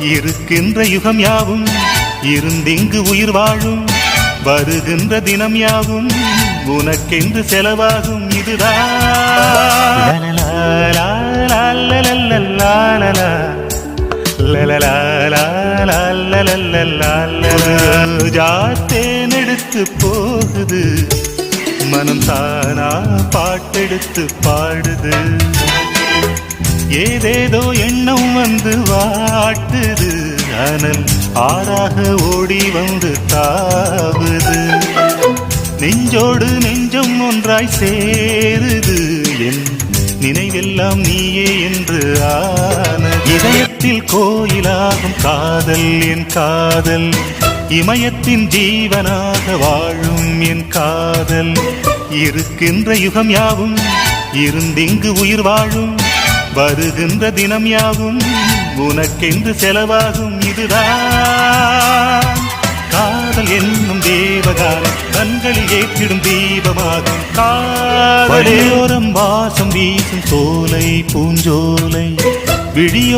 இருக்கின்ற யுகம் யாவும் இருந்திங்கு உயிர் வாழும் வருகின்ற தினம் யாவும் உனக்கென்று செலவாகும் இதுதான் ஜாத்தேன் எடுத்து போகுது மனம் தானா பாட்டெடுத்து பாடுது ஏதேதோ எண்ணம் வந்து வாட்டுது அனல் ஆறாக ஓடி வந்து தாவுது நெஞ்சோடு நெஞ்சம் ஒன்றாய் சேருது என் நினைவெல்லாம் நீயே என்று ஆன இதயத்தில் கோயிலாகும் காதல் என் காதல் இமயத்தின் ஜீவனாக வாழும் என் காதல் இருக்கின்ற யுகம் யாவும் இருந்திங்கு உயிர் வாழும் வருகின்ற தினம் யாவும் உனக்கென்று செலவாகும் இதுதான் காதல் என்னும் தேவகானம் கண்களில் ஏற்றிடும் தீபமாகும் காதலையோரம் வாசம் வீசும் சோலை பூஞ்சோலை விழியோ